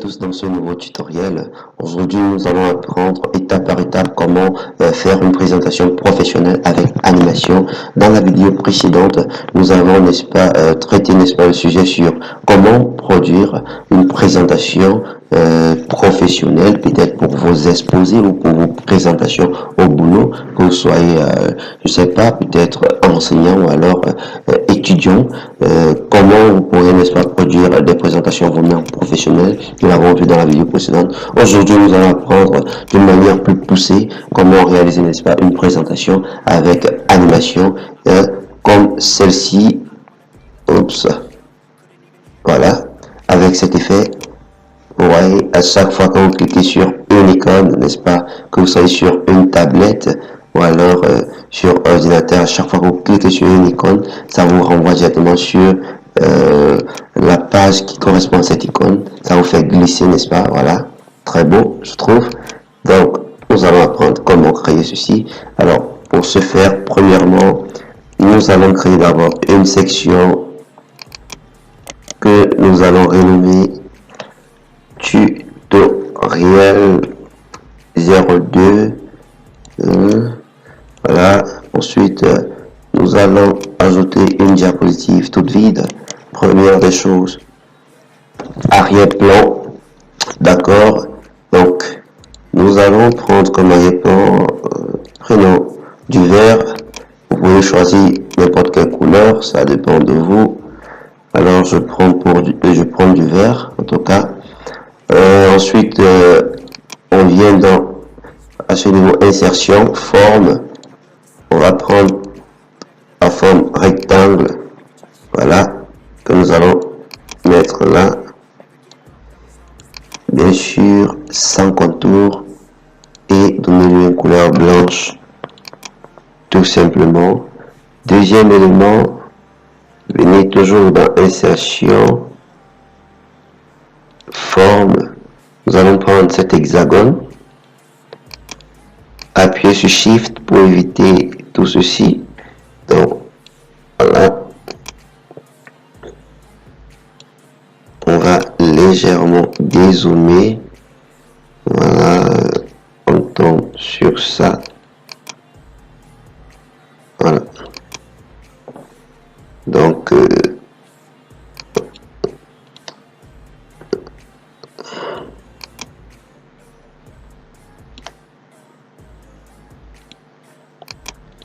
tous dans ce nouveau tutoriel. Aujourd'hui, nous allons apprendre étape par étape comment faire une présentation professionnelle avec animation. Dans la vidéo précédente, nous avons, n'est-ce pas, traité, n'est-ce pas, le sujet sur comment produire une présentation professionnelle, peut-être pour vos exposés ou pour vos présentations au boulot, que vous soyez, je sais pas, peut-être enseignant ou alors étudiant. Comment vous pourrez, n'est-ce pas, produire des présentations vraiment professionnelles. Nous l'avons vu dans la vidéo précédente. Aujourd'hui, nous allons apprendre d'une manière plus poussée comment réaliser, n'est-ce pas, une présentation avec animation comme celle-ci. Oups. Voilà. Avec cet effet, vous voyez, à chaque fois que vous cliquez sur une icône, n'est-ce pas, que vous soyez sur une tablette ou alors sur ordinateur, à chaque fois que vous cliquez sur une icône, ça vous renvoie directement sur la page qui correspond à cette icône. Ça vous fait glisser, n'est-ce pas? Voilà, très beau, je trouve. Donc, nous allons apprendre comment créer ceci. Alors, pour ce faire, premièrement, nous allons créer d'abord une section que nous allons renommer tutoriel 02. Voilà. Ensuite, nous allons ajouter une diapositive toute vide. Première des choses, arrière-plan. D'accord. Donc, nous allons prendre comme arrière-plan, prenons du vert. Vous pouvez choisir n'importe quelle couleur, ça dépend de vous. Alors, je prends du vert, en tout cas. Ensuite, on vient à ce niveau insertion, forme. On va prendre la forme rectangle. Voilà, que nous allons mettre là. Bien sûr, sans contour. Et donner-lui une couleur blanche. Tout simplement. Deuxième élément, venez toujours dans insertion, forme. Nous allons prendre cet hexagone, appuyer sur Shift pour éviter tout ceci. Donc, voilà. On va légèrement dézoomer. Voilà, on tombe sur ça. Voilà. Donc,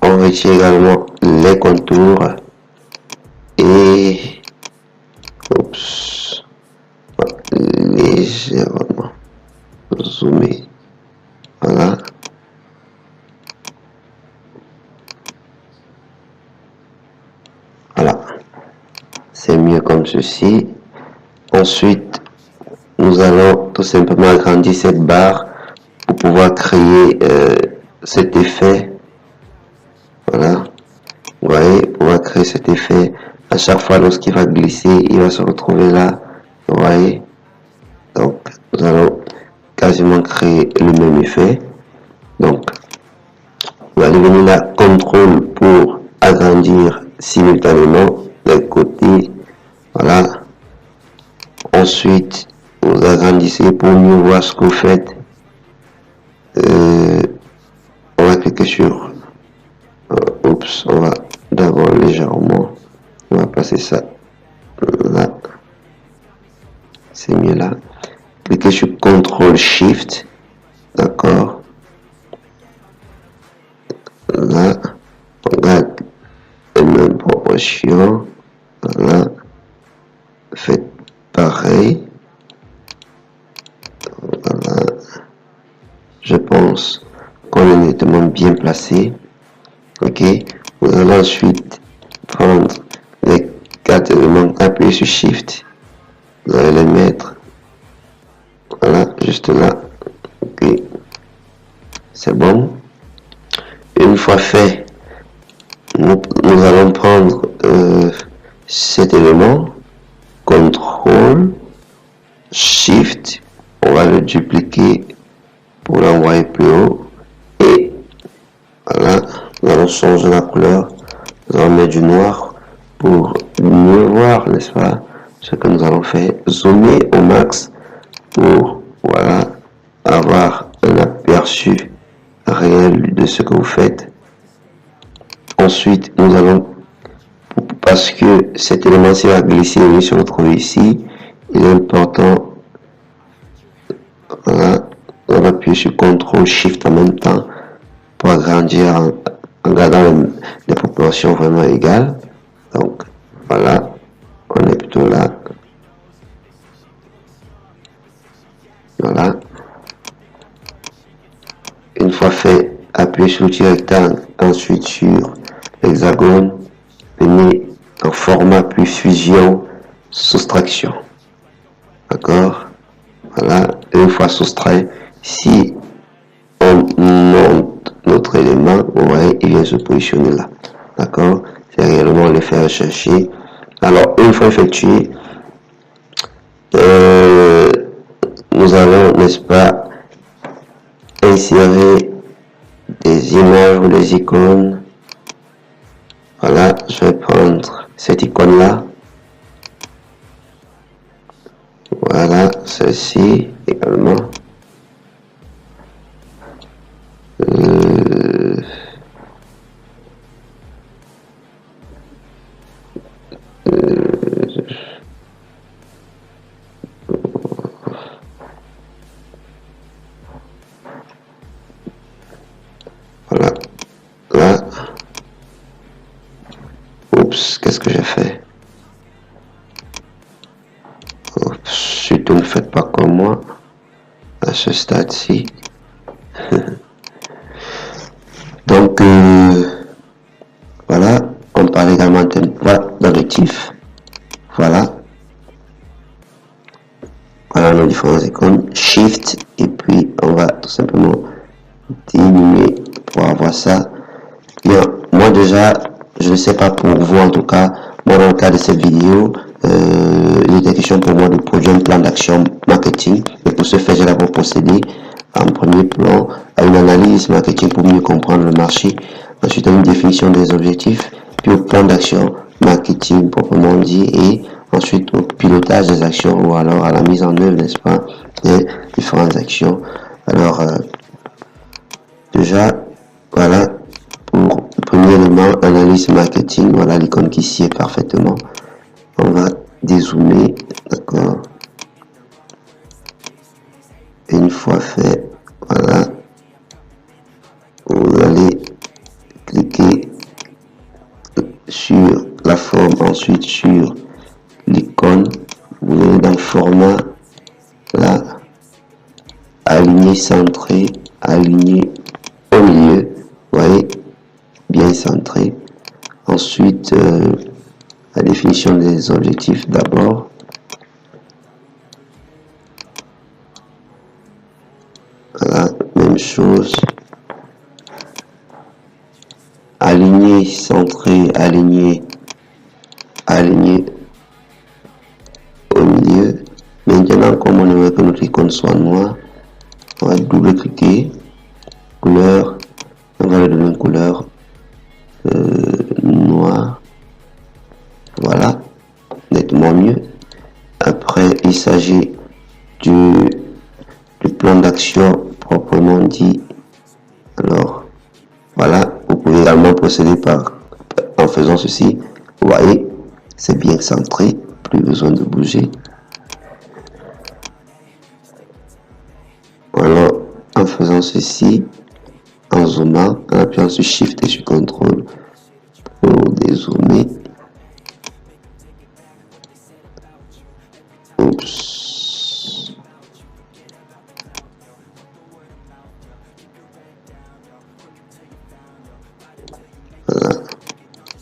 on retire également les contours et oups, légèrement zoomer. Voilà. Voilà. C'est mieux comme ceci. Ensuite, nous allons tout simplement agrandir cette barre pour pouvoir créer cet effet. Voilà, vous voyez, on va créer cet effet. À chaque fois, lorsqu'il va glisser, il va se retrouver là. Vous voyez, donc nous allons quasiment créer le même effet. Donc, vous allez venir là, contrôle pour agrandir simultanément les côtés. Voilà. Ensuite, vous agrandissez pour mieux voir ce que vous faites. On va cliquer sur oups, on va d'abord légèrement, on va passer ça là, c'est mieux là. Cliquez sur CTRL SHIFT, d'accord. Là, on garde les mêmes proportions, voilà. Faites pareil, voilà. Je pense qu'on est nettement bien placé. Ok, vous allez ensuite prendre les 4 éléments, appuyer sur Shift, vous allez les mettre, voilà, juste là. Ok, c'est bon. Une fois fait, nous allons prendre cet élément, CTRL SHIFT, on va le dupliquer pour l'envoyer plus haut et voilà. Nous allons changer la couleur, nous allons mettre du noir pour mieux voir, n'est-ce pas, ce que nous allons faire. Zoomer au max pour, voilà, avoir un aperçu réel de ce que vous faites. Ensuite, nous allons, parce que cet élément-ci va glisser et se retrouver ici, il est important, voilà, on va appuyer sur CTRL SHIFT en même temps pour agrandir en gardant les proportions vraiment égales. Donc, voilà, on est plutôt là. Voilà. Une fois fait, appuyez sur l'outil rectangle, ensuite sur l'hexagone, venez en format puis fusion, soustraction. D'accord? Voilà. Une fois soustrait, si on monte notre élément, vous voyez, il vient se positionner là. D'accord? C'est réellement l'effet recherché. Alors, une fois effectué, nous allons, n'est-ce pas, insérer des images ou des icônes. Voilà, je vais prendre cette icône-là. Voilà, celle-ci également. Voilà, là. Oups, qu'est-ce que j'ai fait? Oups, surtout ne faites pas comme moi à ce stade-ci. Donc, voilà, on parle également d'un plat d'objectif. Voilà. Voilà nos différentes icônes. Shift, et puis on va tout simplement diminuer pour avoir ça. Bien, moi déjà, je ne sais pas pour vous en tout cas, moi dans le cas de cette vidéo, il était question pour moi de produire un plan d'action marketing. Et pour ce faire, j'ai d'abord procédé en premier plan à une analyse marketing pour mieux comprendre le marché. Ensuite, à une définition des objectifs, puis au plan d'action marketing proprement dit, et ensuite au pilotage des actions ou alors à la mise en œuvre, n'est-ce pas, des différentes actions. Alors, déjà, voilà, pour le premier élément, analyse marketing, voilà l'icône qui s'y est parfaitement. On va dézoomer, d'accord. Une fois fait, voilà, vous allez cliquer sur la forme, ensuite sur l'icône, vous allez dans le format, là, aligné, centré, aligné au milieu, vous voyez, bien centré. Ensuite, la définition des objectifs d'abord. Voilà, même chose. Aligné, centré, aligné, aligné au milieu. Maintenant, comme on veut que notre icône soit noire, on va double-cliquer, couleur, on va lui donner une couleur noire. Voilà, nettement mieux. Après, il s'agit du plan d'action proprement dit. Alors, voilà, vous pouvez également procéder en faisant ceci. Vous voyez, c'est bien centré, plus besoin de bouger. Voilà, en faisant ceci, en zoomant, en appuyant sur Shift et sur CTRL pour dézoomer. Oups. Voilà.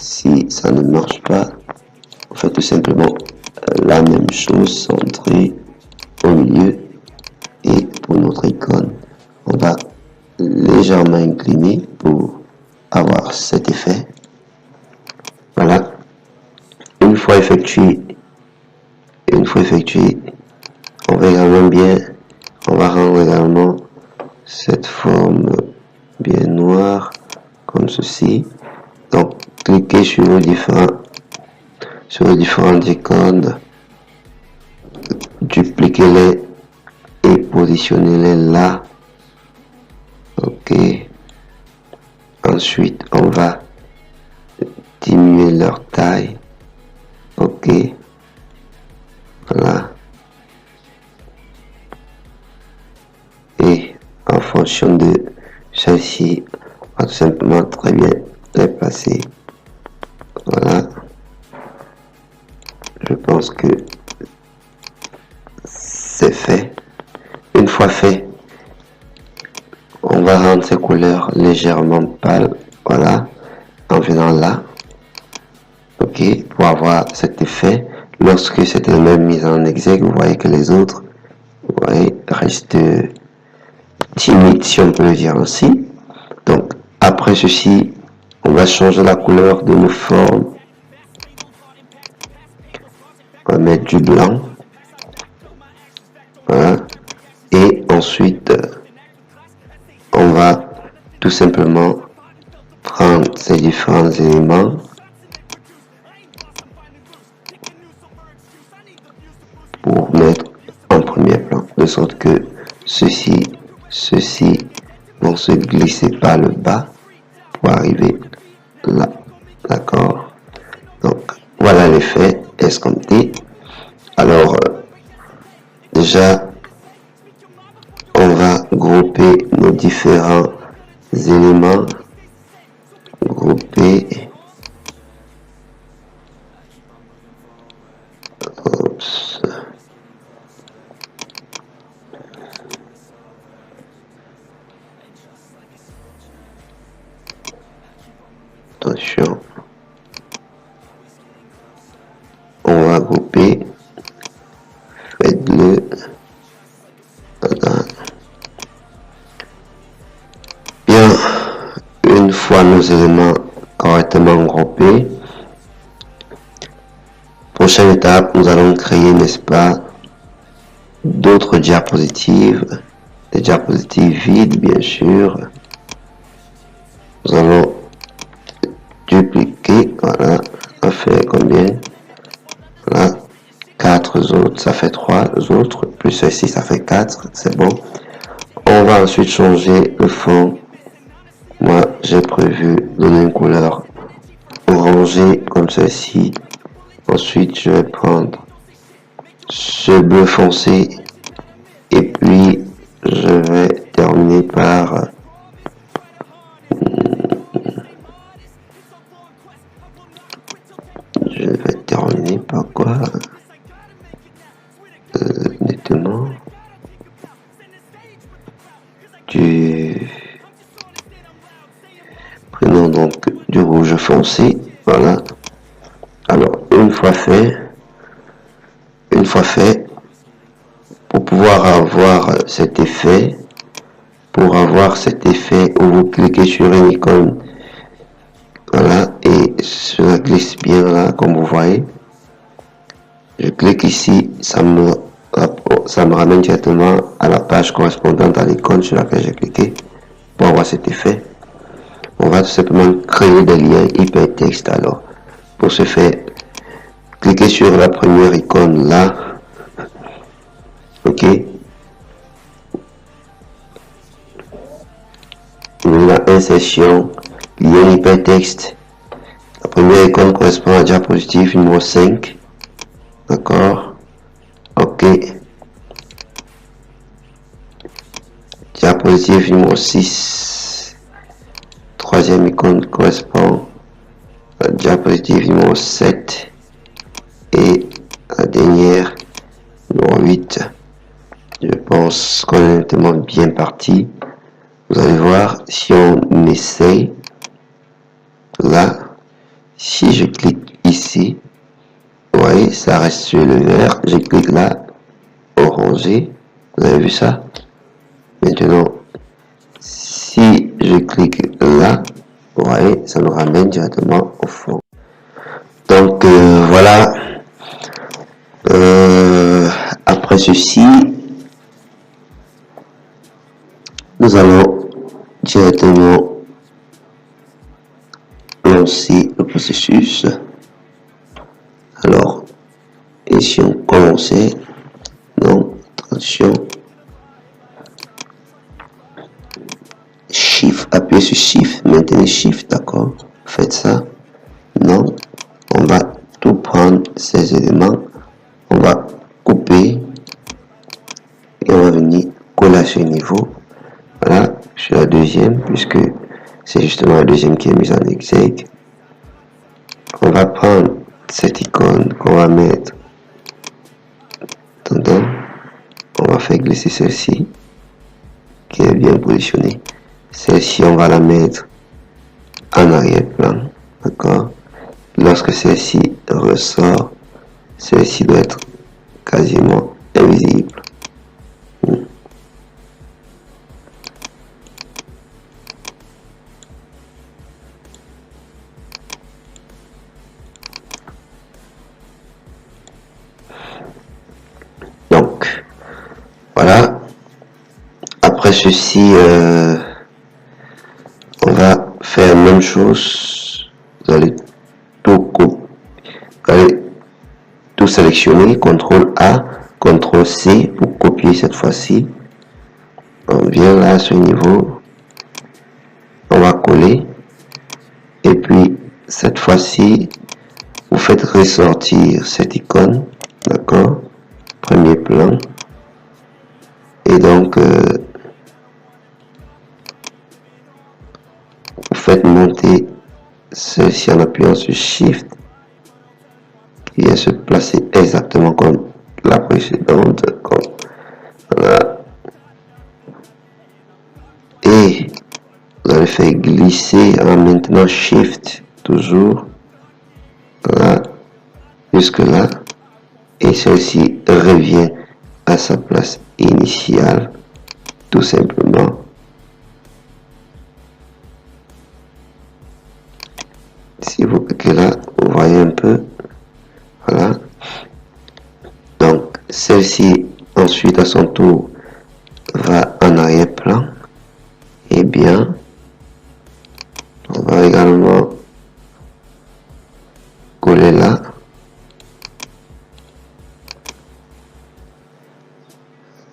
Si ça ne marche pas, on fait tout simplement la même chose, centré au milieu. Et pour notre icône, on va légèrement incliner pour avoir cet effet. Voilà. Une fois effectué, on va également on va rendre également cette forme bien noire comme ceci. Donc, cliquez sur les différentes icônes, dupliquez-les et positionner-les là. Ok. Ensuite, on va diminuer leur taille. Ok. Voilà. Et en fonction de celle-ci, on va tout simplement très bien les placer. Voilà. Je pense que c'est fait. Une fois fait, on va rendre ces couleurs légèrement pâles. Voilà. En venant là. Ok. Pour avoir cet effet. Lorsque cette même mise en exergue, vous voyez que les autres, vous voyez, restent timides, si on peut le dire ainsi. Donc, après ceci, on va changer la couleur de nos formes. On va mettre du blanc. Voilà. Et ensuite, on va tout simplement prendre ces différents éléments pour mettre en premier plan, de sorte que ceci vont se glisser par le bas pour arriver là. D'accord? Donc, voilà l'effet escompté. Alors, déjà, on va grouper nos différents éléments. Grouper. Oups. Attention. On va grouper. Faites-le. Voilà. Bien. Une fois nos éléments correctement groupés, prochaine étape, nous allons créer, n'est-ce pas, d'autres diapositives, des diapositives vides, bien sûr. Nous allons dupliquer, voilà, ça fait combien? Voilà, 4 autres, ça fait 3 autres, plus ceci, ça fait 4, c'est bon. On va ensuite changer le fond. Moi, j'ai prévu donner une couleur orangée comme ceci. Ensuite, je vais prendre ce bleu foncé et puis je vais terminer par quoi? Nettement prenons donc du rouge foncé, voilà. Alors une fois fait, pour pouvoir avoir cet effet, où vous cliquez sur une icône, voilà, et cela glisse bien là, comme vous voyez. Je clique ici, ça me ramène directement à la page correspondante à l'icône sur laquelle j'ai cliqué pour avoir cet effet. On va tout simplement créer des liens hypertexte. Alors, pour ce faire, cliquez sur la première icône là. Ok. La insertion, lien hypertexte. La première icône correspond à diapositive numéro 5. D'accord. Ok. Diapositive numéro 6. Troisième icône correspond à diapositive numéro 7. Et la dernière, numéro 8. Je pense qu'on est tellement bien parti. Vous allez voir, si on essaye, là, si je clique ici, vous voyez, ça reste sur le vert. Je clique là, orangé. Vous avez vu ça? Maintenant, si je clique là, vous voyez, ça nous ramène directement au fond. Donc, voilà. Après ceci, nous allons directement lancer le processus. Alors, et si on commençait, non, attention, appuyez sur Shift, maintenez Shift, d'accord? Faites ça. Non, on va tout prendre ces éléments, on va couper et on va venir coller à ce niveau. Voilà, sur la deuxième, puisque c'est justement la deuxième qui est mise en exergue. On va prendre cette icône qu'on va mettre. Attendez, on va faire glisser celle-ci, qui est bien positionnée. Celle-ci, on va la mettre en arrière-plan, d'accord? Lorsque celle-ci ressort, celle-ci doit être quasiment invisible. Donc, voilà. Après ceci, on va faire la même chose. Vous allez tout sélectionner, CTRL A, CTRL C pour copier cette fois-ci. On vient là à ce niveau, on va coller, et puis cette fois-ci, vous faites ressortir cette icône, d'accord, premier plan, et donc vous faites monter celle-ci en appuyant sur Shift, qui vient se placer exactement comme la précédente, voilà. Et vous allez faire glisser en maintenant Shift, toujours, là, jusque là, et celle-ci revient à sa place initiale, tout simplement. Si vous cliquez là, vous voyez un peu, voilà. Donc, celle-ci, ensuite, à son tour, va en arrière-plan. Et bien, on va également coller là.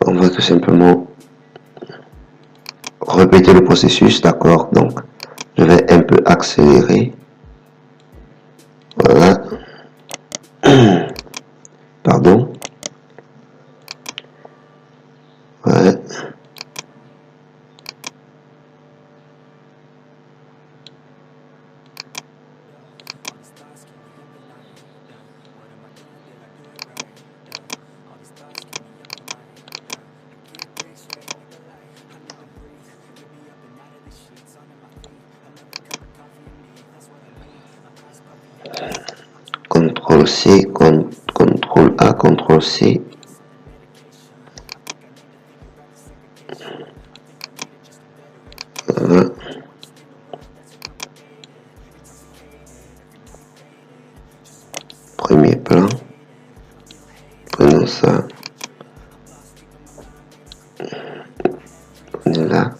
On va tout simplement répéter le processus, d'accord? Donc, je vais un peu accélérer. Voilà. Pardon. Ouais. CTRL C, CTRL A, CTRL C. Voilà. Premier plan. Prenons ça. On est là.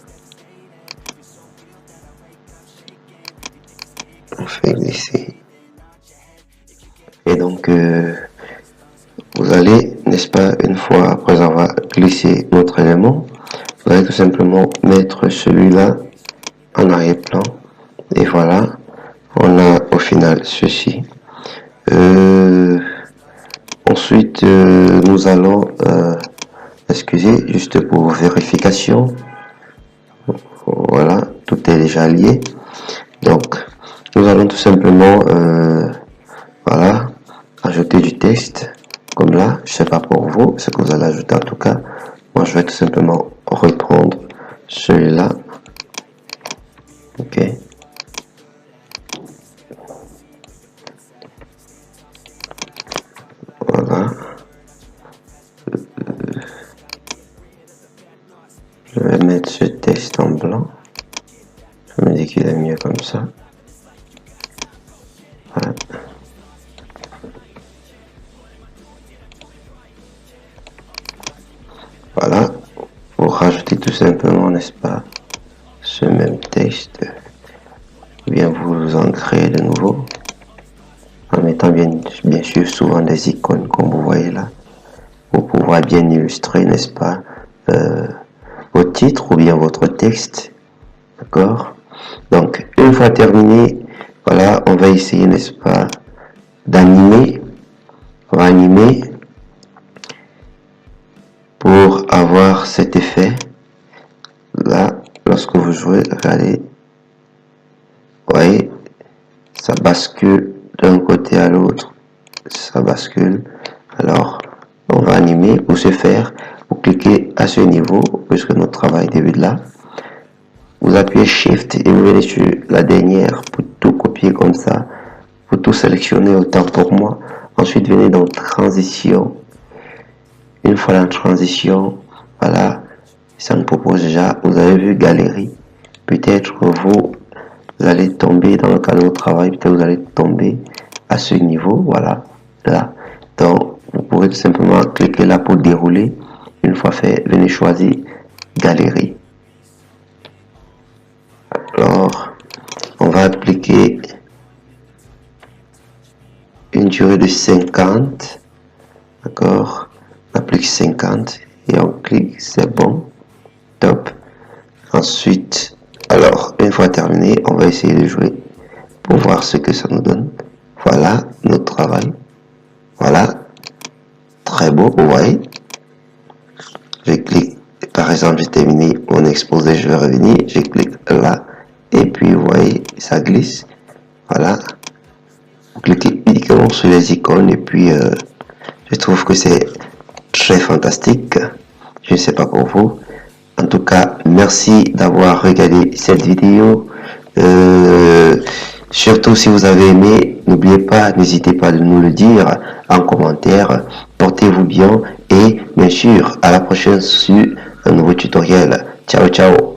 On fait glisser. Et donc, vous allez, n'est-ce pas, une fois après avoir glissé notre élément, vous allez tout simplement mettre celui-là en arrière-plan. Et voilà, on a au final ceci. Ensuite, nous allons, excusez, juste pour vérification, voilà, tout est déjà lié. Donc, nous allons tout simplement, voilà, ajouter du texte, comme là, je sais pas pour vous, ce que vous allez ajouter en tout cas. Moi, je vais tout simplement reprendre celui-là. Ok. Voilà. Je vais mettre ce texte en blanc. Je me dis qu'il est mieux comme ça. Voilà. Voilà. Pour rajouter tout simplement, n'est-ce pas, ce même texte. Ou bien vous en créez de nouveau. En mettant bien sûr souvent des icônes comme vous voyez là. Pour pouvoir bien illustrer, n'est-ce pas, votre titre ou bien votre texte. D'accord? Donc, une fois terminé, voilà, on va essayer, n'est-ce pas, d'animer. On va animer pour avoir cet effet. Là, lorsque vous jouez, regardez, vous voyez, ça bascule d'un côté à l'autre. Ça bascule. Alors, on va animer. Pour ce faire, vous cliquez à ce niveau, puisque notre travail débute là. Vous appuyez Shift et vous venez sur la dernière pour tout copier comme ça. Pour tout sélectionner autant pour moi. Ensuite, venez dans Transition. Une fois dans Transition, voilà, ça nous propose déjà, vous avez vu Galerie. Peut-être vous allez tomber dans le cadre de travail, peut-être vous allez tomber à ce niveau, voilà, là. Donc, vous pouvez tout simplement cliquer là pour dérouler. Une fois fait, venez choisir Galerie. Alors, on va appliquer une durée de 50, d'accord, on applique 50 et on clique, c'est bon, top. Ensuite, alors, une fois terminé, on va essayer de jouer pour voir ce que ça nous donne. Voilà notre travail. Voilà, très beau, vous voyez. Je clique, par exemple, j'ai terminé mon exposé, je vais revenir, je clique là, et puis vous voyez, ça glisse. Voilà, vous cliquez uniquement sur les icônes, et puis je trouve que c'est très fantastique. Je ne sais pas pour vous. En tout cas, merci d'avoir regardé cette vidéo. Surtout si vous avez aimé, n'oubliez pas, n'hésitez pas de nous le dire en commentaire. Portez-vous bien et bien sûr, à la prochaine sur un nouveau tutoriel. Ciao, ciao.